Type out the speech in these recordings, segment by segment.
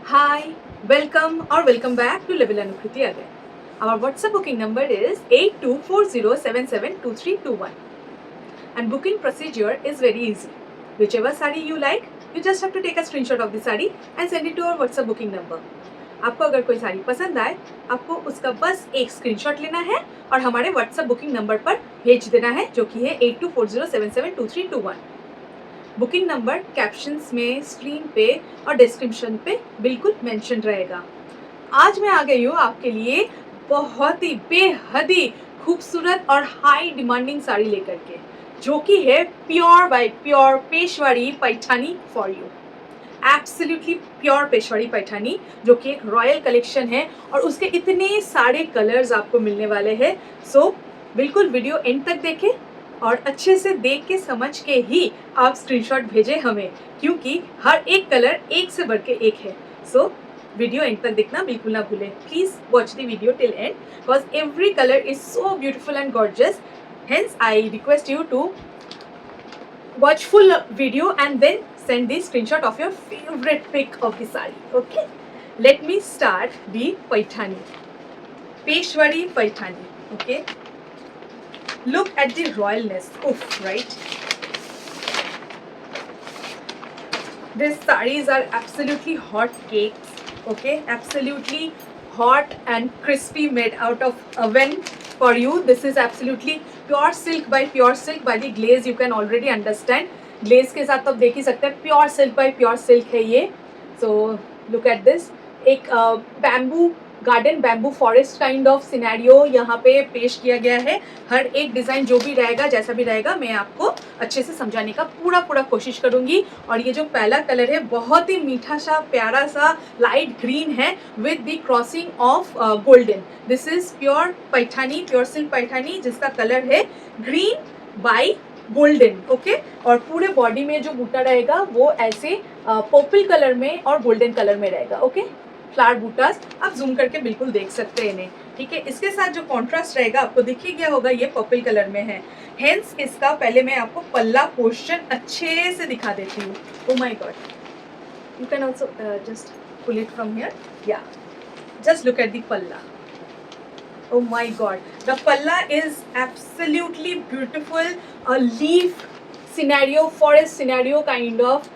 Hi, welcome or welcome back to Level Anukriti again. Our WhatsApp booking number is 8240772321 and booking procedure is very easy. Whichever sari you like, you just have to take a screenshot of the sari and send it to our WhatsApp booking number. आपको अगर कोई साड़ी पसंद आए, आपको उसका बस एक screenshot लेना है और हमारे WhatsApp बुकिंग नंबर पर भेज देना है जो कि है 8240772321। बुकिंग नंबर कैप्शंस में, स्क्रीन पे और डिस्क्रिप्शन पे बिल्कुल मेंशन रहेगा। आज मैं आ गई हूँ आपके लिए बहुत ही बेहद ही खूबसूरत और हाई डिमांडिंग साड़ी लेकर के, जो कि है pure by pure Peshwadi Paithani for you. Absolutely pure Peshwadi Paithani, जो कि एक रॉयल कलेक्शन है और उसके इतने सारे कलर्स आपको मिलने वाले हैं। सो बिल्कुल वीडियो एंड तक देखें और अच्छे से देख के समझ के ही आप स्क्रीनशॉट भेजें हमें, क्योंकि हर एक कलर एक से बढ़ के एक है। सो वीडियो एंड तक देखना बिल्कुल ना भूलें। Please watch the video till end because every colour is so beautiful and gorgeous. Hence I request you to watch full video and then send the screenshot of your favorite pic of the sari. Okay, let me start the Paithani, Peshwari Paithani. Okay, look at the royalness. Oof, right? These saris are absolutely hot cakes. Okay, absolutely hot and crispy, made out of oven for you. This is absolutely pure silk by the glaze. You can already understand, glaze के साथ तो आप देख ही सकते हैं, pure silk by pure silk है ये। सो लुक एट दिस, एक bamboo garden, bamboo forest kind of scenario यहाँ पे पेश किया गया है। हर एक डिज़ाइन जो भी रहेगा, जैसा भी रहेगा, मैं आपको अच्छे से समझाने का पूरा कोशिश करूँगी। और ये जो पहला कलर है बहुत ही मीठा सा प्यारा सा लाइट ग्रीन है with the crossing of golden. This is pure Paithani, pure silk Paithani, जिसका कलर है ग्रीन बाय गोल्डन। ओके, और पूरे बॉडी में जो बूटा रहेगा वो ऐसे पर्पल कलर में और गोल्डन कलर में रहेगा। ओके, फ्लावर बूटास आप जूम करके बिल्कुल देख सकते हैं इन्हें। ठीक है, इसके साथ जो कॉन्ट्रास्ट रहेगा आपको दिख ही गया होगा, ये पर्पल कलर में है। हेंस इसका पहले मैं आपको पल्ला पोर्शन अच्छे से दिखा देती हूँ। Oh my God, you can also just pull it from here. या just look at the palla. Oh my god, the palla is absolutely beautiful, a leaf scenario, forest scenario kind of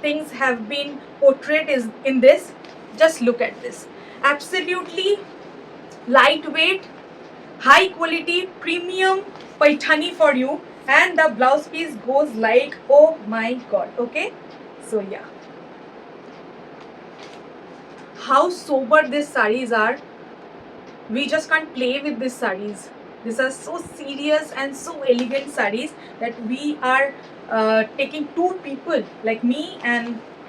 things have been portrayed is in this. Just look at this, absolutely lightweight, high quality, premium paithani for you, and the blouse piece goes like, oh my god. Okay, so yeah, how sober these sarees are. We just can't play with these sarees. These are so serious and so elegant sarees that we are taking two people like me and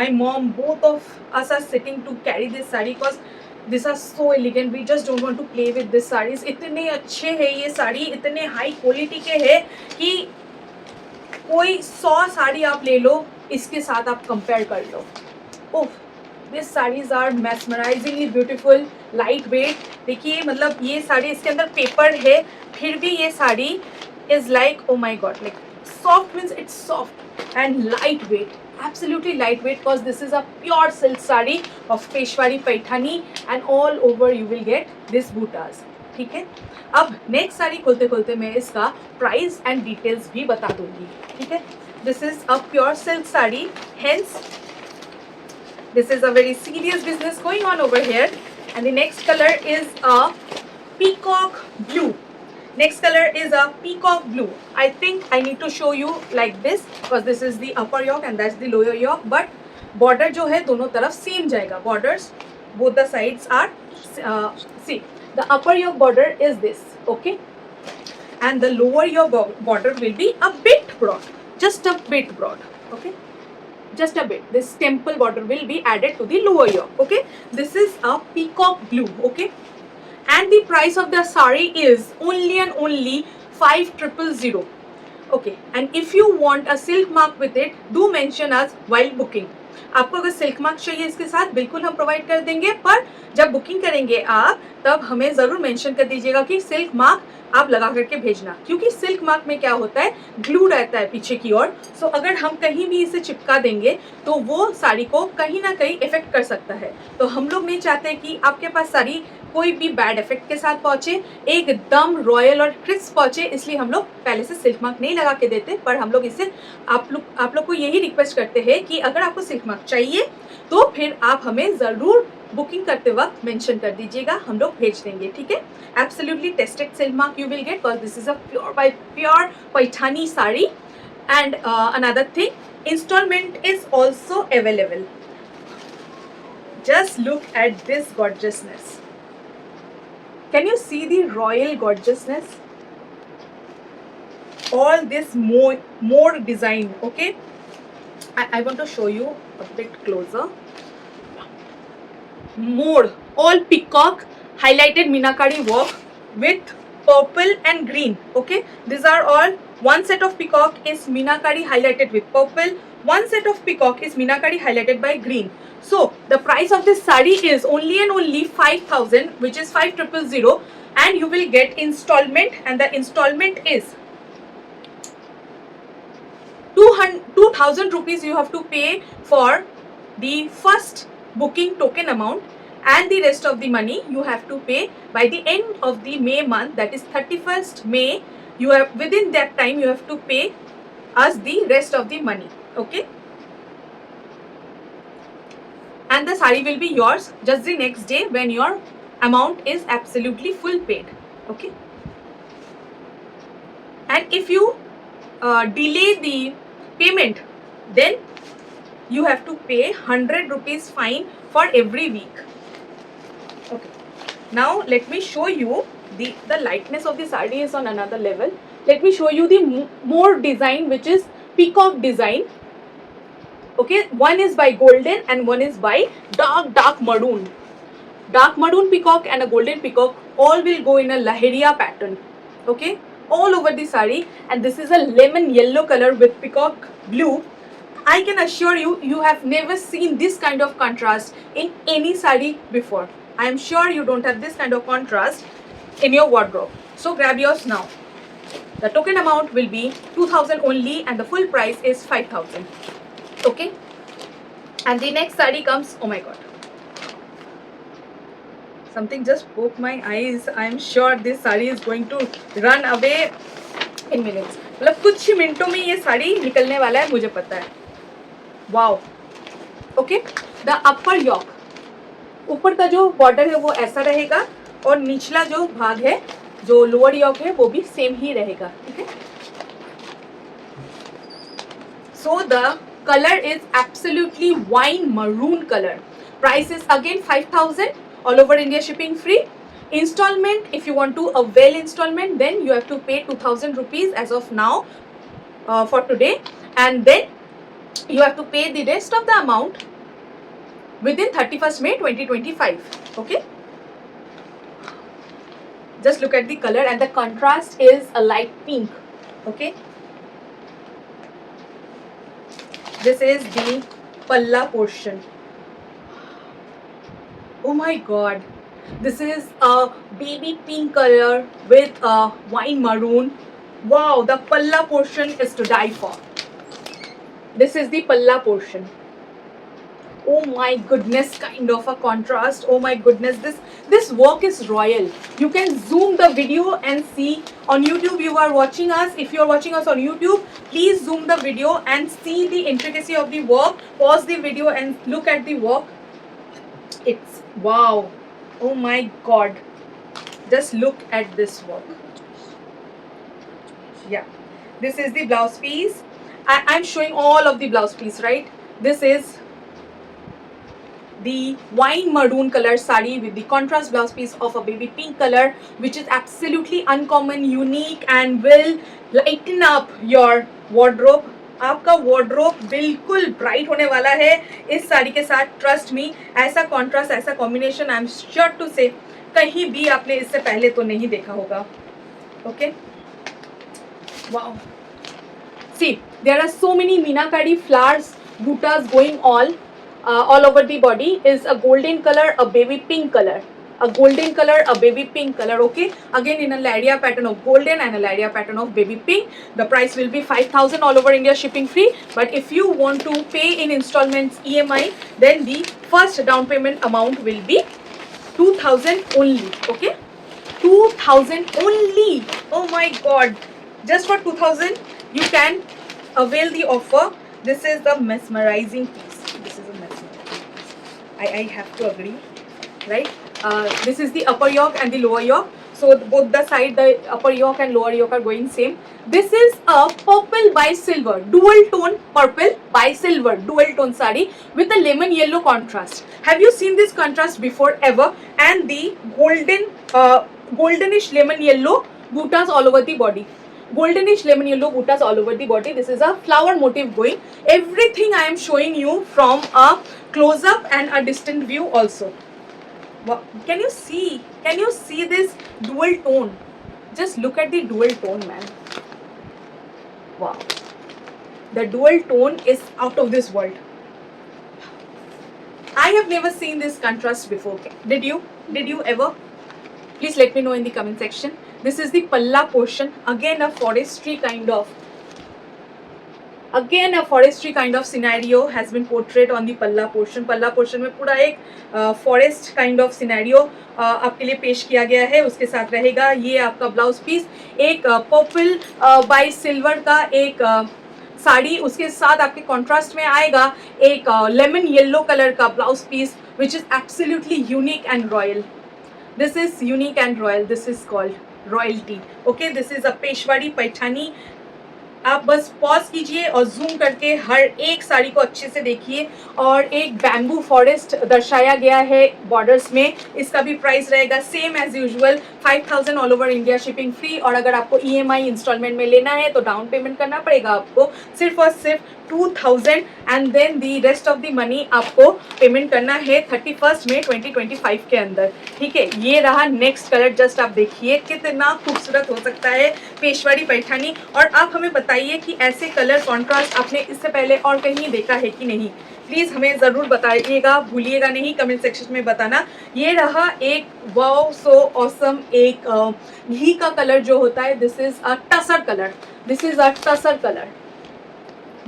my mom. Both of us are sitting to carry this saree because these are so elegant. We just don't want to play with these sarees. इतने अच्छे है ये साड़ी, इतने high quality के है कि कोई 100 साड़ी आप ले लो, इसके साथ आप कंपेयर कर लो। Oh, this saris are mesmerisingly beautiful, light weight. देखिए, मतलब ये साड़ी, इसके अंदर पेपर है, फिर भी ये sari is like, oh my God, like soft means it's soft and light weight, absolutely light weight, because this is a pure silk sari of Peshwadi Paithani and all over you will get this butas. ठीक है, अब next sari खोलते खोलते मैं इसका price and details भी बता दूंगी। ठीक है, this is a pure silk sari, hence this is a very serious business going on over here. And the next color is a peacock blue. Next color is a peacock blue. I think I need to show you like this because this is the upper yoke and that's the lower yoke, but border जो है दोनों तरफ same जाएगा। Borders both the sides are see, the upper yoke border is this, okay, and the lower yoke border will be a bit broad, just a bit broad. Okay, just a bit. This temple border will be added to the lower yoke. Okay, this is a peacock blue. Okay, and the price of the sari is only and only 5000. Okay, and if you want a silk mark with it, do mention us while booking. आपको अगर silk mark चाहिए इसके साथ बिल्कुल हम provide कर देंगे, पर जब बुकिंग करेंगे आप तब हमें ज़रूर मेंशन कर दीजिएगा कि सिल्क मार्क आप लगा करके भेजना, क्योंकि सिल्क मार्क में क्या होता है, ग्लू रहता है पीछे की ओर। सो अगर हम कहीं भी इसे चिपका देंगे तो वो साड़ी को कहीं ना कहीं इफेक्ट कर सकता है। तो हम लोग नहीं चाहते कि आपके पास साड़ी कोई भी बैड इफेक्ट के साथ पहुंचे, एकदम रॉयल और क्रिस्प पहुंचे, इसलिए हम लोग पहले से सिल्क मार्क नहीं लगा के देते। पर हम लोग इसे आप लोग को यही रिक्वेस्ट करते हैं कि अगर आपको सिल्क मार्क चाहिए तो फिर आप हमें ज़रूर बुकिंग करते वक्त मेंशन कर दीजिएगा, हम लोग भेज देंगे, ठीक है। Absolutely tested silk mark you will get, because this is a pure Paithani sari. And another thing, installment is also available. Just look at this gorgeousness. Can you see the royal gorgeousness? All this more design, okay. I want to show you a bit closer. More, all peacock highlighted Meenakari work with purple and green, okay. These are all, one set of peacock is Meenakari highlighted with purple, one set of peacock is Meenakari highlighted by green. So the price of this sari is only and only 5,000, which is 5,000, and you will get installment, and the installment is 2,000 rupees you have to pay for the first booking token amount, and the rest of the money you have to pay by the end of the May month, that is 31st May. You have, within that time you have to pay us the rest of the money, okay. And the sari will be yours just the next day when your amount is absolutely full paid, okay. And if you delay the payment, then you have to pay 100 rupees fine for every week, okay. Now let me show you the lightness of the sari is on another level. Let me show you the more design, which is peacock design, okay. One is by golden and one is by dark maroon. Dark maroon peacock and a golden peacock all will go in a lahariya pattern, okay, all over the sari. And this is a lemon yellow color with peacock blue. I can assure you, you have never seen this kind of contrast in any sari before. I am sure you don't have this kind of contrast in your wardrobe. So grab yours now. The token amount will be 2,000 only, and the full price is 5,000, okay. And the next sari comes, oh my god, something just poked my eyes. I am sure this sari is going to run away in minutes. मतलब कुछ ही मिनटों में ये साड़ी निकलने वाला है, मुझे पता है. Wow, okay. The upper yoke, ऊपर का जो बॉर्डर है वो ऐसा रहेगा, और निचला जो भाग है, जो लोअर यॉक है, वो भी सेम ही रहेगा, ठीक है. So the colour is absolutely wine maroon colour. Price is again 5,000, all over India shipping free. Installment, if you want to avail installment, then you have to pay 2,000 rupees as of now for today, and then you have to pay the rest of the amount within 31st May 2025, okay. Just look at the color, and the contrast is a light pink, okay. This is the palla portion. Oh my god, this is a baby pink color with a wine maroon. Wow, the palla portion is to die for. This is the palla portion. Oh my goodness, kind of a contrast. Oh my goodness, this work is royal. You can zoom the video and see. On YouTube you are watching us. If you are watching us on YouTube, please zoom the video and see the intricacy of the work. Pause the video and look at the work. It's wow. Oh my god, just look at this work. Yeah, this is the blouse piece. I'm showing all of the blouse piece, right? This is the wine maroon color sari with the contrast blouse piece of a baby pink color, which is absolutely uncommon, unique, and will lighten up your wardrobe. आपका wardrobe बिल्कुल bright होने वाला है इस साड़ी के साथ. Trust me, ऐसा contrast, ऐसा combination I am sure to say कहीं भी आपने इससे पहले तो नहीं देखा होगा, okay. Wow, see there are so many meenakari flowers, butas going all all over the body is a golden color, a baby pink color, a golden color, a baby pink color. Okay, again in a ladia pattern of golden and a ladia pattern of baby pink. The price will be 5,000 all over India, shipping free. But if you want to pay in installments EMI, then the first down payment amount will be 2,000 only. Okay, 2,000 only. Oh my god, just for 2,000 you can avail the offer. This is the mesmerizing piece. This is a mesmerizing piece. I have to agree, right? This is the upper yoke and the lower yoke. So both the side, the upper yoke and lower yoke are going same. This is a purple by silver, dual tone purple by silver, dual tone sari with a lemon yellow contrast. Have you seen this contrast before ever? And the goldenish lemon yellow buttas all over the body. Goldenish lemon yellow buttas all over the body. This is a flower motif going. Everything I am showing you from a close up and a distant view also. Wow. Can you see? Can you see this dual tone? Just look at the dual tone, man. Wow. The dual tone is out of this world. I have never seen this contrast before. Did you? Did you ever? Please let me know in the comment section. This is the palla portion. Again a forestry kind of scenario has been portrayed on the palla portion. Palla portion में पूरा एक forest kind of scenario आपके लिए पेश किया गया है. उसके साथ रहेगा ये आपका ब्लाउज पीस, एक पर्पल बाय सिल्वर का एक साड़ी, उसके साथ आपके कॉन्ट्रास्ट में आएगा एक लेमन येलो कलर का blouse piece which is absolutely unique and royal. This is unique and royal. This is called royalty. Okay, this is a Peshwadi Paithani. आप बस पॉज कीजिए और जूम करके हर एक साड़ी को अच्छे से देखिए. और एक बैम्बू फॉरेस्ट दर्शाया गया है बॉर्डर्स में. इसका भी प्राइस रहेगा same as usual 5,000 all over India, shipping free. और अगर आपको EMI इंस्टॉलमेंट में लेना है तो डाउन पेमेंट करना पड़ेगा आपको सिर्फ और सिर्फ 2,000 and then the rest of the money आपको पेमेंट करना है 31 मई 2025 के अंदर. ठीक है, ये रहा नेक्स्ट कलर. जस्ट आप देखिए कितना खूबसूरत हो सकता है पेशवाड़ी पैठानी. और आप हमें बताइए कि ऐसे कलर कॉन्ट्रास्ट आपने इससे पहले और कहीं देखा है कि नहीं. प्लीज़ हमें ज़रूर बताइएगा, भूलिएगा नहीं कमेंट सेक्शन में बताना. ये रहा एक वाओ सो ऑसम एक घी का कलर जो होता है. This is a tussar colour. This is a tussar colour,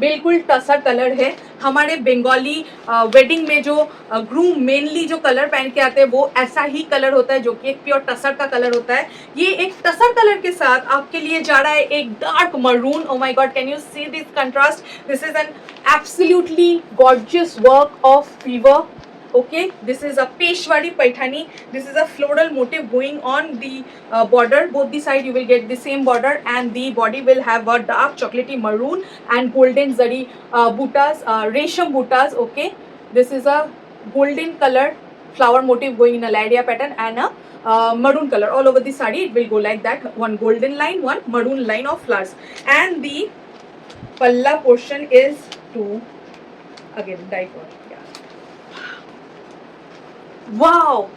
बिल्कुल टसर कलर है. हमारे बंगाली वेडिंग में जो ग्रूम मेनली जो कलर पहन के आते हैं वो ऐसा ही कलर होता है जो कि एक प्योर टसर का कलर होता है. ये एक टसर कलर के साथ आपके लिए जा रहा है एक dark maroon. Oh my God, can you see this contrast? This is an absolutely gorgeous work of weaver. Okay, this is a Peshwadi Paithani. This is a floral motif going on the border. Both the side you will get the same border and the body will have a dark chocolatey maroon and golden zari buttas, resham buttas. Okay, this is a golden color flower motif going in a ladia pattern and a maroon color all over the sari. It will go like that, one golden line, one maroon line of flowers. And the palla portion is to again diverse. Wow.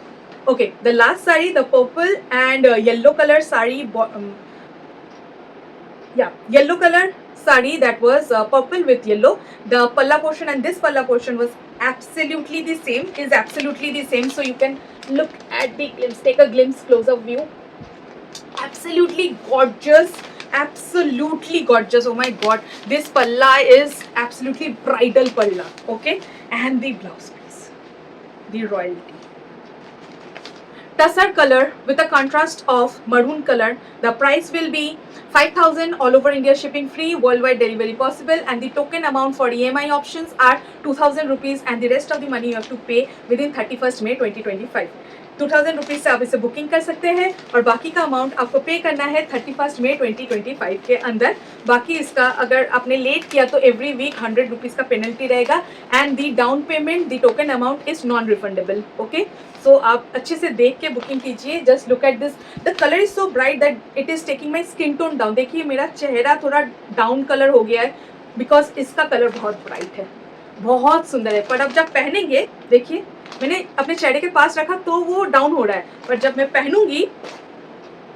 Okay, the last sari, the purple and yellow color sari, yellow color sari that was purple with yellow. The palla portion and this palla portion was absolutely the same, is absolutely the same. So you can look at the glimpse, take a glimpse, close up view. Absolutely gorgeous, absolutely gorgeous. Oh my god, this palla is absolutely bridal palla. Okay, and the blouse piece, the royalty. Tussar color with a contrast of maroon color. The price will be 5,000 all over India, shipping free, worldwide delivery possible, and the token amount for EMI options are 2,000 rupees and the rest of the money you have to pay within 31st May 2025. 2,000 rupees से आप इसे booking कर सकते हैं और बाकी का amount आपको पे करना है 31 मई 2025 के अंदर. बाकी इसका अगर आपने लेट किया तो एवरी वीक 100 रुपीज़ का पेनल्टी रहेगा and the down payment the token amount is non refundable. Okay, so आप अच्छे से देख के बुकिंग कीजिए. Just look at this, the colour is so bright that it is taking my skin tone down. देखिए मेरा चेहरा थोड़ा डाउन कलर हो गया है बिकॉज इसका कलर बहुत ब्राइट है, बहुत सुंदर है. पर अब जब पहनेंगे, देखिए मैंने अपने चेहरे के पास रखा तो वो डाउन हो रहा है, पर जब मैं पहनूंगी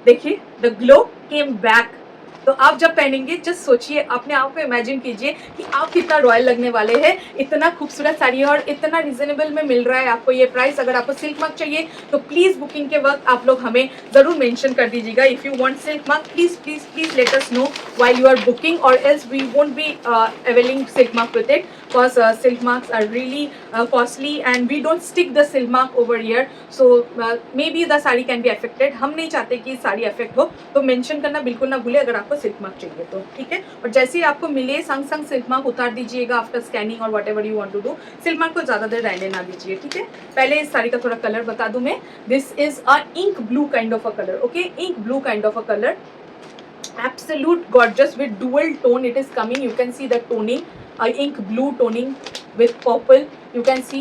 देखिए द ग्लो केम बैक. तो तो आप जब पहनेंगे जस्ट सोचिए, अपने आप को इमेजिन कीजिए कि आप कितना रॉयल लगने वाले हैं। इतना खूबसूरत साड़ी है और इतना रिजनेबल में मिल रहा है आपको ये प्राइस। अगर आपको सिल्क मार्क चाहिए तो प्लीज़ बुकिंग के वक्त आप लोग हमें ज़रूर मेंशन कर दीजिएगा। If you want silk mark, please please please let us know while you are booking, or else we won't be availing silk mark with it, because silk marks are really costly and we don't stick the silk mark over here, so maybe the sari can be affected. हम नहीं चाहते कि sari affect हो, तो mention करना बिल्कुल ना भूले अगर आपको सिल्क मार्क चाहिए तो, ठीक है। और जैसे ही आपको मिले संग संग सिल्क मार्क उतार दीजिएगा आफ्टर स्कैनिंग और whatever you want to do. Silk mark को ज़्यादा देर रहने ना दीजिए, ठीक है। पहले इस साड़ी का थोड़ा कलर बता दूं मैं। This is a ink blue kind of a colour, okay, ink blue kind of a colour, absolute gorgeous with dual tone it is coming. You can see the toning, ink blue toning with purple. You can see,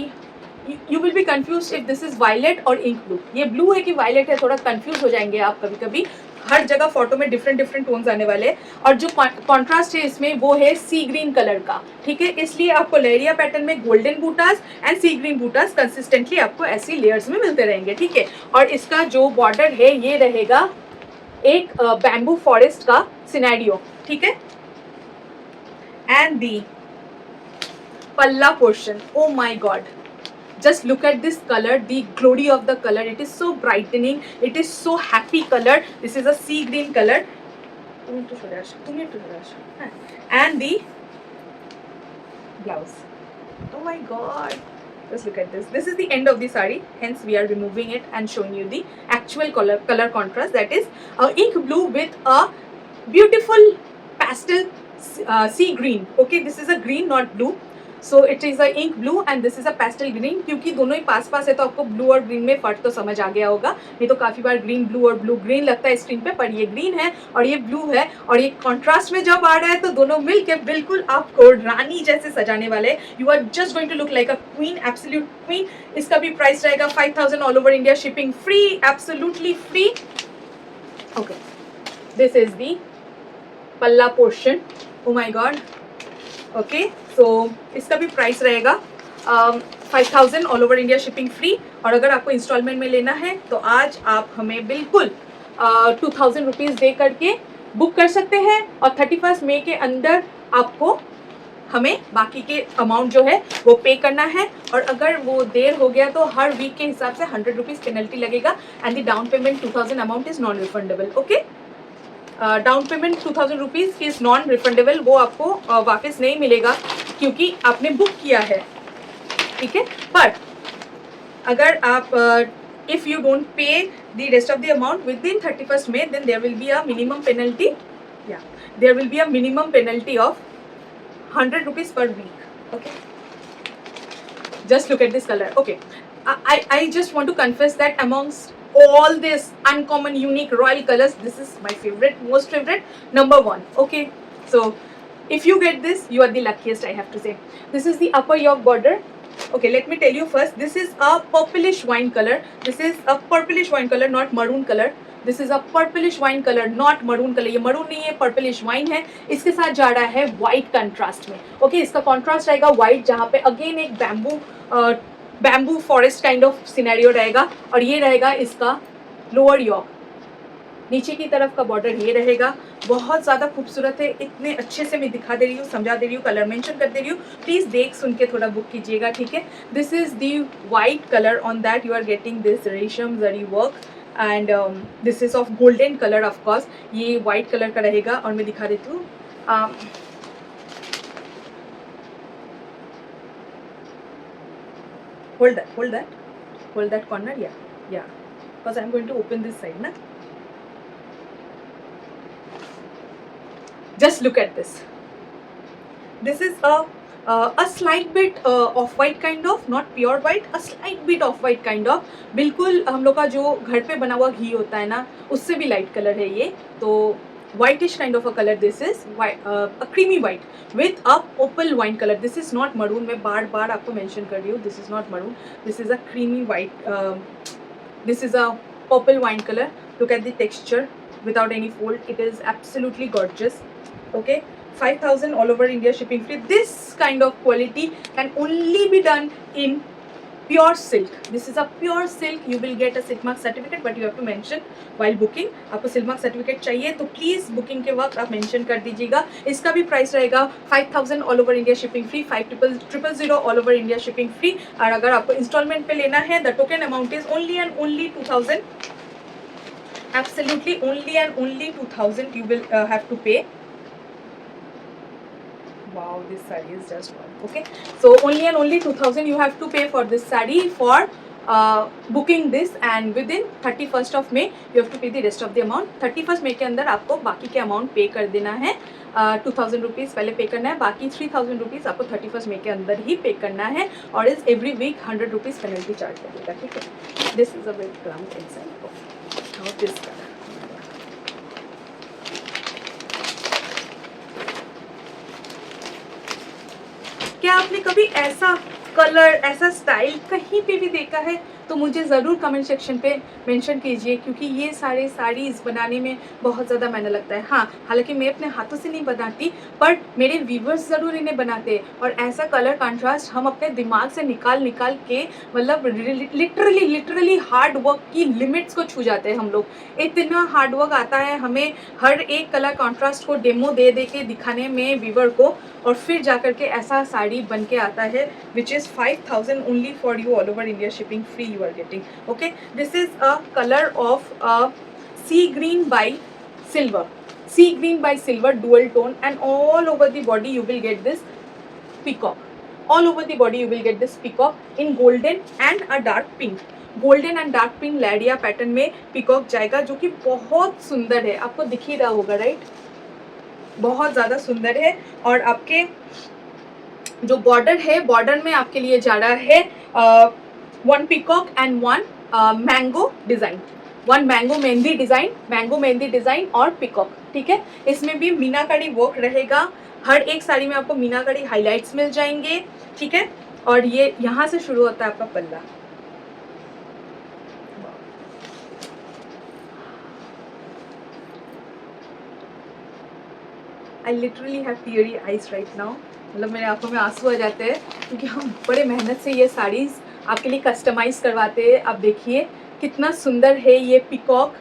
you will be confused if this is violet or ink blue. ये blue है कि violet है, थोड़ा confuse हो जाएंगे आप कभी कभी। हर जगह फोटो में डिफरेंट डिफरेंट टोन्स आने वाले हैं। और जो कॉन्ट्रास्ट है इसमें वो है सी ग्रीन कलर का, ठीक है। इसलिए आपको लेरिया पैटर्न में golden butas and sea green butas consistently आपको ऐसी लेयर्स में मिलते रहेंगे, ठीक है। और इसका जो बॉर्डर है ये रहेगा एक बैम्बू फॉरेस्ट का सिनेरियो, ठीक है। And the palla portion, O my God, just look at this color, the glory of the color, it is so brightening, it is so happy color. This is a sea green color, and the blouse, oh my god, just look at this. This is the end of the sari, hence we are removing it and showing you the actual color contrast, that is ink blue with a beautiful pastel sea green, okay. This is a green, not blue, so it is a ink blue and this is a pastel green. क्योंकि दोनों ही पास पास है तो आपको blue और green में फर्क तो समझ आ गया होगा, नहीं तो काफ़ी बार ग्रीन ब्लू और ब्लू ग्रीन लगता है स्क्रीन पे, पर ये ग्रीन है और ये ब्लू है और ये कॉन्ट्रास्ट में जब आ रहा है तो दोनों मिलके बिल्कुल आपको रानी जैसे सजाने वाले। You are just going to look like a queen, absolute queen. इसका भी प्राइस रहेगा 5000 all over India, shipping free, absolutely free, okay. This is the palla portion, oh my God, okay. So इसका भी प्राइस रहेगा 5000 all over India, shipping free. और अगर आपको instalment में लेना है तो आज आप हमें बिल्कुल 2000 रुपीज़ दे करके बुक कर सकते हैं और 31 मई के अंदर आपको हमें बाकी के अमाउंट जो है वो पे करना है। और अगर वो देर हो गया तो हर वीक के हिसाब से 100 रुपीज़ पेनल्टी लगेगा and the down payment 2000 amount is non refundable, okay. Down payment 2000 rupees is non refundable, वो आपको वापस नहीं मिलेगा क्योंकि आपने बुक किया है, ठीक है। पर अगर आप if you don't pay the rest of the amount within 31 May, then there will be a minimum penalty, या there will be a minimum penalty of 100 rupees per week, okay. Just look at this color, okay. I just want to confess that amongst all this uncommon unique royal colors, this is my favorite, most favorite, number one, okay. So if you get this, you are the luckiest, I have to say. This is the upper yoke border, okay. Let me tell you first, this is a purplish wine color. This is a purplish wine color, not maroon color. This is a purplish wine color, not maroon color. ये maroon नहीं है, purplish wine है। इसके साथ जा रहा है white contrast में, okay. इसका contrast रहेगा white, जहाँ पे again एक bamboo forest kind of scenario रहेगा। और ये रहेगा इसका लोअर यॉक, नीचे की तरफ का बॉर्डर ये रहेगा। बहुत ज़्यादा खूबसूरत है, इतने अच्छे से मैं दिखा दे रही हूँ, समझा दे रही हूँ, कलर मेंशन कर दे रही हूँ, प्लीज़ देख सुन के थोड़ा बुक कीजिएगा, ठीक है। This is the white colour, on that you are getting this रेशम zari work and this is of golden colour, of course ये वाइट कलर का रहेगा। और मैं दिखा देती हूँ, hold that corner, yeah, because I'm going to open this side na. Just look at this. This is a slight bit of white kind of, not pure white, a slight bit of white kind of, बिल्कुल हम लोग का जो घर पे बना हुआ घी होता है ना, उससे भी लाइट कलर है ये, तो whitish kind of a color. This is white, a creamy white with a opal wine color. This is not maroon, मैं बार बार आपको mention कर रही हूँ, this is not maroon, this is a creamy white, this is a purple wine color. Look at the texture without any fold, it is absolutely gorgeous, okay. 5000 all over India, shipping free. This kind of quality can only be done in pure silk. This is a pure silk. You will get a silk mark certificate, but you have to mention while booking. आपको silk mark certificate चाहिए तो please booking के वक्त आप mention कर दीजिएगा. इसका भी price रहेगा 5000 all over India shipping free, 5000 all over India shipping free. और अगर आपको installment पे लेना है, the token amount is only and only 2000. Absolutely only and only 2000 you will have to pay. Wow, this saree is just one. Okay, so only and only 2000 you have to pay for this saree for booking this, and within 31st of May you have to pay the rest of the amount. 31st May के अंदर आपको बाकी के amount pay कर देना है. 2000 rupees पहले पे करना है, बाकी 3000 रुपीज़ आपको 31st May के अंदर ही पे करना है, और इस every week 100 rupees penalty charge करेगा. ठीक है, this is a very gram inside of this colour. क्या आपने कभी ऐसा कलर, ऐसा स्टाइल कहीं पे भी देखा है तो मुझे ज़रूर कमेंट सेक्शन पे मेंशन कीजिए, क्योंकि ये सारे साड़ीज़ बनाने में बहुत ज़्यादा मेहनत लगता है. हाँ, हालांकि मैं अपने हाथों से नहीं बनाती, पर मेरे व्यूवर्स ज़रूर इन्हें बनाते हैं, और ऐसा कलर कंट्रास्ट हम अपने दिमाग से निकाल के मतलब लिटरली हार्ड वर्क की लिमिट्स को छू जाते हैं हम लोग. इतना हार्ड वर्क आता है हमें हर एक कलर कंट्रास्ट को डेमो दे के दिखाने में व्यूवर को, और फिर जाकर के ऐसा साड़ी बन के आता है which is 5000 only for you all over India shipping free you are getting. Okay, this is a color of sea green by silver. Sea green by silver dual tone, and all over the body you will get this peacock. All over the body you will get this peacock in golden and a dark pink. Golden and dark pink leheriya pattern में peacock जाएगा, जो कि बहुत सुंदर है. आपको दिख ही रहा होगा, राइट? बहुत ज़्यादा सुंदर है. और आपके जो बॉर्डर है, बॉर्डर में आपके लिए जा रहा है one peacock and one mango design, one mango mehndi design और पिकॉक. ठीक है, इसमें भी मीनाकारी वर्क रहेगा. हर एक साड़ी में आपको मीनाकारी हाइलाइट्स मिल जाएंगे. ठीक है, और ये यहाँ से शुरू होता है आपका पल्ला. I literally have teary eyes right now. मतलब मेरे आंखों में आंसू आ जाते हैं, क्योंकि हम बड़े मेहनत से ये साड़ीज़ आपके लिए कस्टमाइज़ करवाते हैं. आप देखिए कितना सुंदर है ये पिकॉक,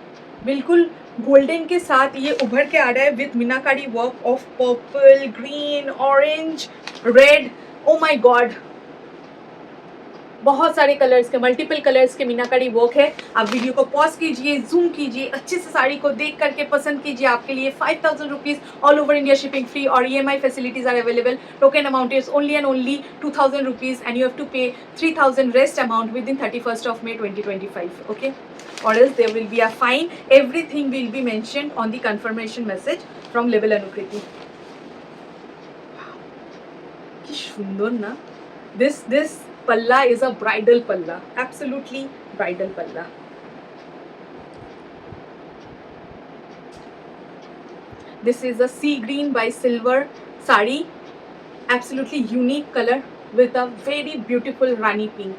बिल्कुल गोल्डन के साथ ये उभर के आ रहा है with meenakari work of purple, green, orange, red. O my God, बहुत सारे कलर्स के, मल्टीपल कलर्स के मीनाकारी वर्क है. आप वीडियो को पॉज कीजिए, जूम कीजिए, अच्छे से साड़ी को देख करके पसंद कीजिए. आपके लिए 5000 rupees all over India shipping free, और EMI facilities are available. Token amount is only and only 2000 rupees, and you have to pay 3000 rest amount within 31st of May 2025. Okay, or else there will be a fine. Everything will be mentioned on the confirmation message from Label Anukriti. কি সুন্দর না? This palla is a bridal palla, absolutely bridal palla. This is a sea green by silver sari, absolutely unique color with a very beautiful rani pink,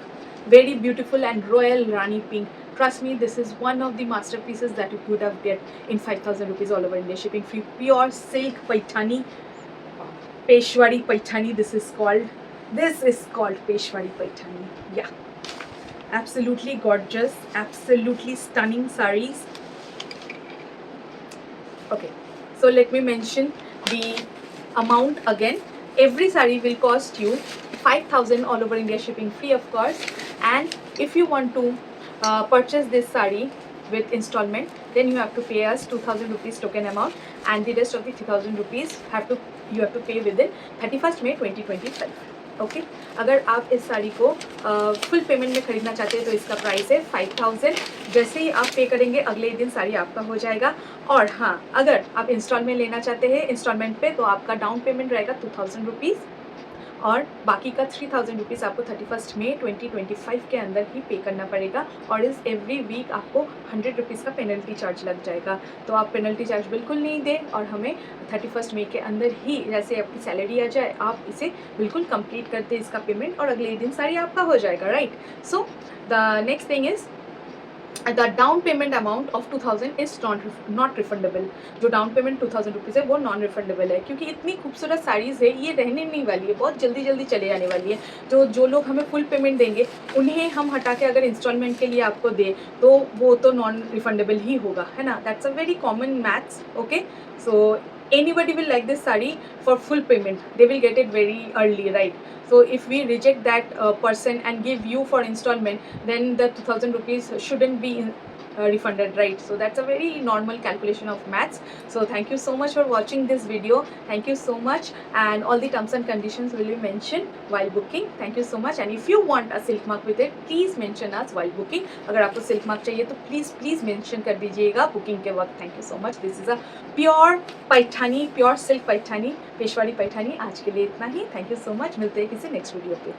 very beautiful and royal rani pink. Trust me, this is one of the masterpieces that you could have get in 5000 rupees all over India shipping free. Pure silk paithani, Peshwari paithani this is called. This is called Peshwari paithani. Yeah, absolutely gorgeous, absolutely stunning sarees. Okay, so let me mention the amount again. Every saree will cost you 5000 all over India shipping free, of course. And if you want to purchase this saree with installment, then you have to pay us 2000 rupees token amount, and the rest of the 3000 rupees you have to pay within 31st May 2025. Okay, अगर आप इस साड़ी को full payment में ख़रीदना चाहते हैं तो इसका प्राइस है 5000. जैसे ही आप पे करेंगे अगले दिन साड़ी आपका हो जाएगा. और हाँ, अगर आप इंस्टॉलमेंट लेना चाहते हैं इंस्टॉलमेंट पे, तो आपका डाउन पेमेंट रहेगा 2000 रुपीज़, और बाकी का 3000 रुपीज़ आपको 31st May 2025 के अंदर ही पे करना पड़ेगा. और इस एवरी वीक आपको 100 रुपीज़ का पेनल्टी चार्ज लग जाएगा. तो आप पेनल्टी चार्ज बिल्कुल नहीं दें, और हमें 31st May के अंदर ही जैसे आपकी सैलरी आ जाए आप इसे बिल्कुल कंप्लीट कर दें इसका पेमेंट, और अगले दिन सारी आपका हो जाएगा. Right, so the next thing is the down payment amount of 2000 is not refundable. जो डाउन पेमेंट 2000 रुपीज़ है वो नॉन रिफंडेबल है, क्योंकि इतनी खूबसूरत साड़ीज़ है, ये रहने नहीं वाली है, बहुत जल्दी जल्दी चले जाने वाली है। तो जो लोग हमें फुल पेमेंट देंगे उन्हें हम हटा के अगर इंस्टॉलमेंट के लिए आपको दे तो वो तो नॉन रिफंडेबल ही होगा, है ना। That's a very common maths. Okay, so anybody will like this sari for full payment, they will get it very early, right? So if we reject that person and give you for installment, then the 2000 rupees shouldn't be refunded, right? So that's a very normal calculation of maths. So thank you so much for watching this video. Thank you so much, and all the terms and conditions will be mentioned while booking. Thank you so much, and if you want a silk mark with it, please mention us while booking. अगर आपको silk mark चाहिए तो please mention कर दीजिएगा booking के वक्त. Thank you so much. This is a pure Paithani, pure silk Paithani, Peshwadi Paithani. आज के लिए इतना ही। थैंक यू सो मच, मिलते हैं किसी नेक्स्ट वीडियो पे।